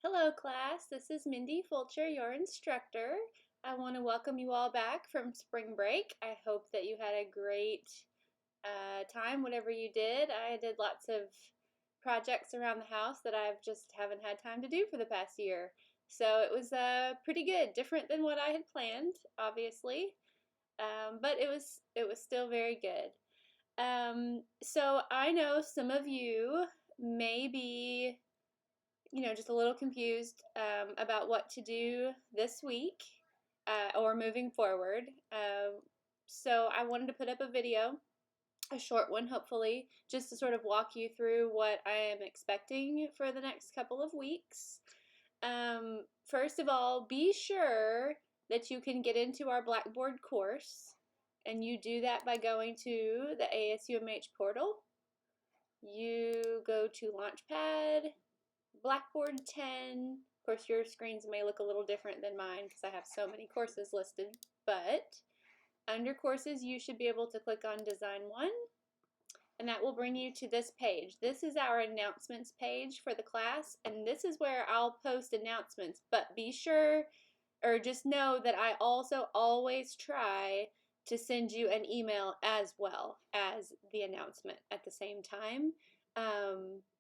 Hello class, this is Mindy Fulcher, your instructor. I want to welcome you all back from spring break. I hope that you had a great time, whatever you did. I did lots of projects around the house that I just haven't had time to do for the past year. So it was pretty good, different than what I had planned, obviously, but it was still very good. So I know some of you may be just a little confused about what to do this week or moving forward. So I wanted to put up a video, a short one hopefully, just to sort of walk you through what I am expecting for the next couple of weeks. First of all, be sure that you can get into our Blackboard course, and you do that by going to the ASUMH portal. You go to Launchpad, Blackboard 10. Of course, your screens may look a little different than mine because I have so many courses listed, but under courses, you should be able to click on Design 1, and that will bring you to this page. This is our announcements page for the class, and this is where I'll post announcements, but be sure, or just know that I also always try to send you an email as well as the announcement at the same time.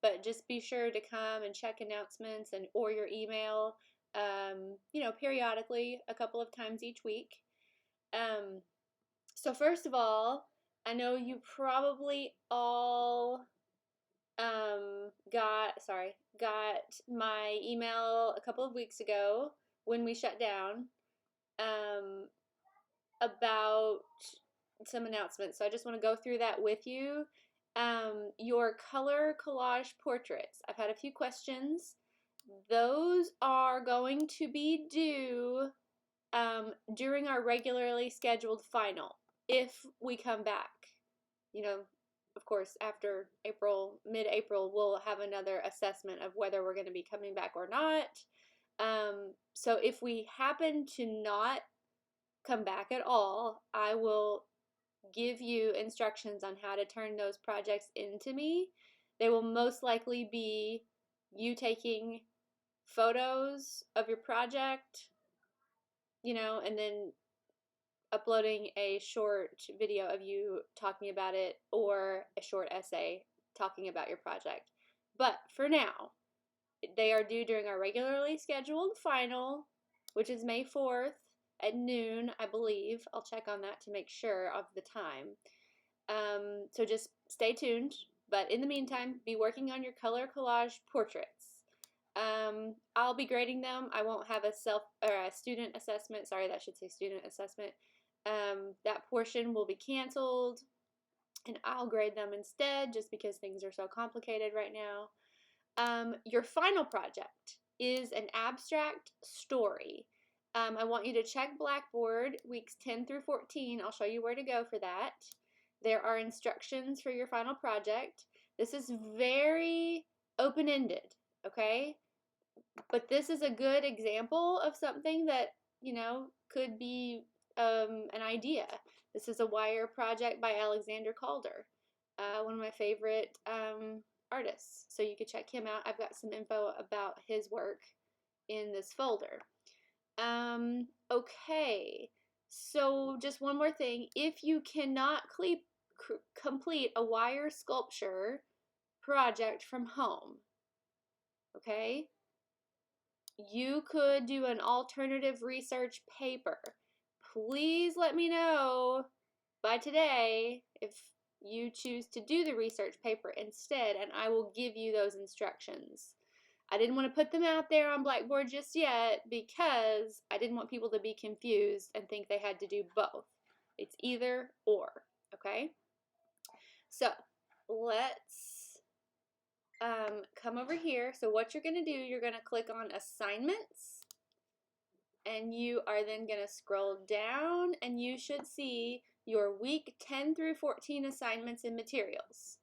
But just be sure to come and check announcements or your email, periodically, a couple of times each week. So first of all, I know you probably all got my email a couple of weeks ago when we shut down about some announcements. So I just want to go through that with you. Your color collage portraits. I've had a few questions. Those are going to be due during our regularly scheduled final, if we come back. Of course, after mid-April, we'll have another assessment of whether we're going to be coming back or not. So if we happen to not come back at all, I will give you instructions on how to turn those projects into me. They will most likely be you taking photos of your project, and then uploading a short video of you talking about it or a short essay talking about your project. But for now, they are due during our regularly scheduled final, which is May 4th at noon, I believe. I'll check on that to make sure of the time. So just stay tuned. But in the meantime, be working on your color collage portraits. I'll be grading them. I won't have a student assessment. Sorry, that should say student assessment. That portion will be canceled, and I'll grade them instead just because things are so complicated right now. Your final project is an abstract story. I want you to check Blackboard weeks 10 through 14. I'll show you where to go for that. There are instructions for your final project. This is very open-ended, okay? But this is a good example of something that, could be an idea. This is a wire project by Alexander Calder, one of my favorite artists. So you could check him out. I've got some info about his work in this folder. Okay, so just one more thing. If you cannot complete a wire sculpture project from home, okay, you could do an alternative research paper. Please let me know by today if you choose to do the research paper instead, and I will give you those instructions. I didn't want to put them out there on Blackboard just yet because I didn't want people to be confused and think they had to do both. It's either or, okay? So let's come over here. So what you're going to do, you're going to click on Assignments, and you are then going to scroll down, and you should see your week 10 through 14 assignments and materials.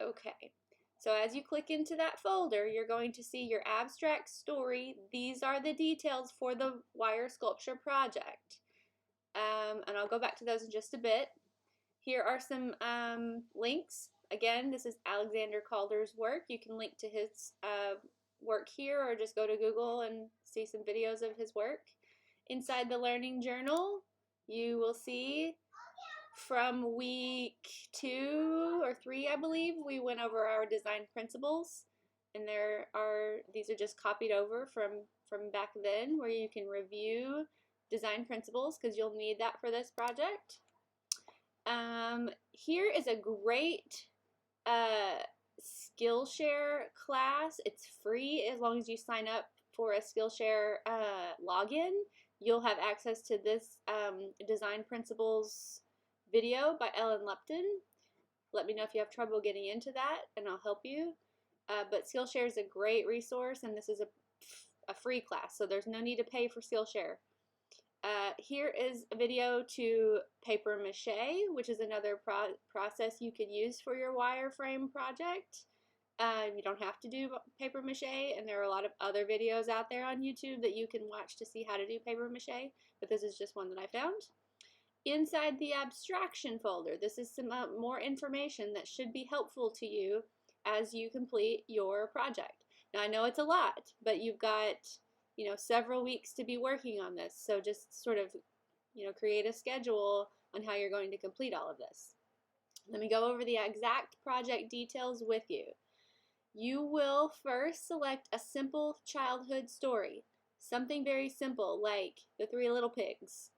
Okay. So as you click into that folder, you're going to see your abstract story. These are the details for the wire sculpture project. And I'll go back to those in just a bit. Here are some links. Again, this is Alexander Calder's work. You can link to his work here or just go to Google and see some videos of his work. Inside the Learning Journal, you will see from week 2 or 3, I believe, we went over our design principles, and these are just copied over from back then, where you can review design principles because you'll need that for this project. Here is a great Skillshare class. It's free as long as you sign up for a Skillshare login. You'll have access to this design principles video by Ellen Lupton. Let me know if you have trouble getting into that and I'll help you. But Skillshare is a great resource, and this is a free class, so there's no need to pay for Skillshare. Here is a video to paper mache, which is another process you could use for your wireframe project. You don't have to do paper mache, and there are a lot of other videos out there on YouTube that you can watch to see how to do paper mache, but this is just one that I found. Inside the abstraction folder, this is some more information that should be helpful to you as you complete your project. Now I know it's a lot, but you've got several weeks to be working on this, so just sort of create a schedule on how you're going to complete all of this. Let me go over the exact project details with you. You will first select a simple childhood story, something very simple like The Three Little Pigs.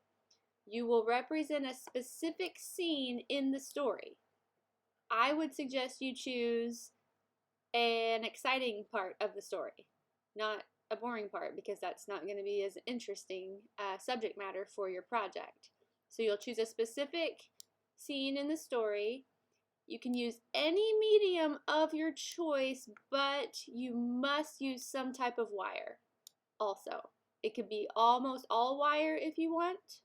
You will represent a specific scene in the story. I would suggest you choose an exciting part of the story, not a boring part, because that's not going to be as interesting subject matter for your project. So you'll choose a specific scene in the story. You can use any medium of your choice, but you must use some type of wire also. It could be almost all wire if you want,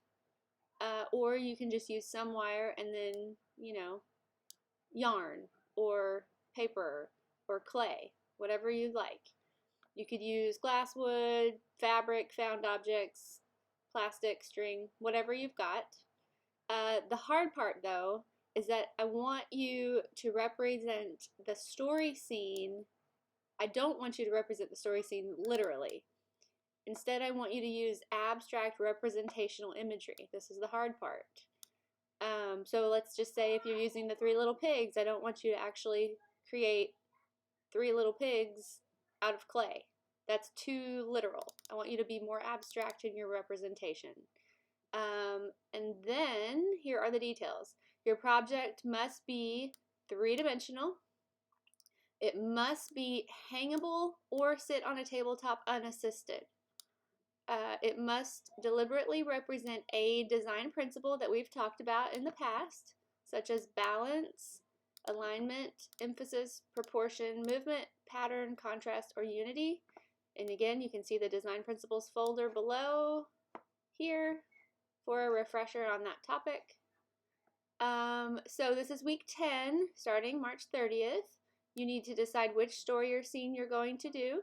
or you can just use some wire and then, yarn or paper or clay, whatever you'd like. You could use glass, wood, fabric, found objects, plastic, string, whatever you've got. The hard part, though, is that I want you to represent the story scene. I don't want you to represent the story scene literally. Instead, I want you to use abstract representational imagery. This is the hard part. So let's just say if you're using The Three Little Pigs, I don't want you to actually create 3 little pigs out of clay. That's too literal. I want you to be more abstract in your representation. And then here are the details. Your project must be 3-dimensional. It must be hangable or sit on a tabletop unassisted. It must deliberately represent a design principle that we've talked about in the past, such as balance, alignment, emphasis, proportion, movement, pattern, contrast, or unity. And again, you can see the design principles folder below here for a refresher on that topic. So this is week 10, starting March 30th. You need to decide which story or scene you're going to do,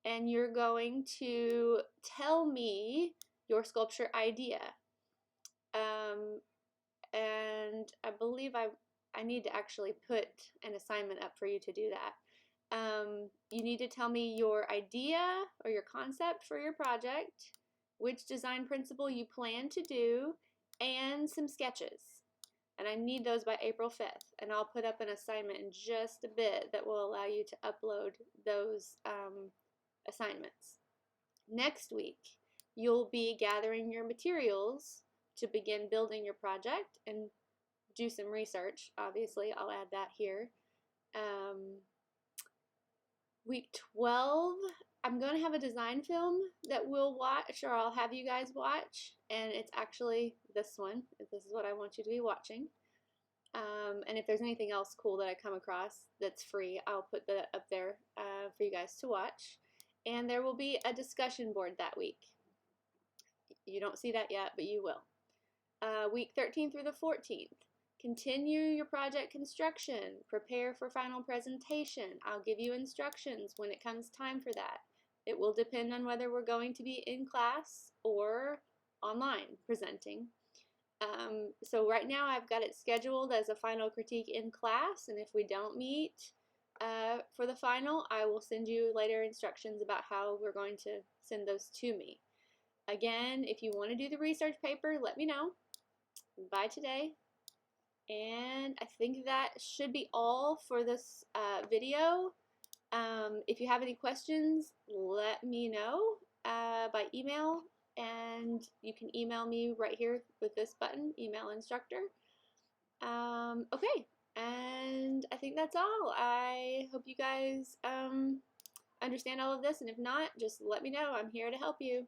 and you're going to tell me your sculpture idea. And I believe I need to actually put an assignment up for you to do that. You need to tell me your idea or your concept for your project, which design principle you plan to do, and some sketches. And I need those by April 5th. And I'll put up an assignment in just a bit that will allow you to upload those assignments. Next week, you'll be gathering your materials to begin building your project and do some research. Obviously, I'll add that here. Week 12, I'm going to have a design film that we'll watch, or I'll have you guys watch, and it's actually this one. This is what I want you to be watching. And if there's anything else cool that I come across that's free, I'll put that up there for you guys to watch. And there will be a discussion board that week. You don't see that yet, but you will. Week 13 through the 14th. Continue your project construction. Prepare for final presentation. I'll give you instructions when it comes time for that. It will depend on whether we're going to be in class or online presenting. So right now I've got it scheduled as a final critique in class, and if we don't meet, For the final, I will send you later instructions about how we're going to send those to me. Again, if you want to do the research paper, let me know by today. And I think that should be all for this video. If you have any questions, let me know by email, and you can email me right here with this button, email instructor. Okay, and I think that's all. I hope you guys understand all of this, and if not, just let me know. I'm here to help you.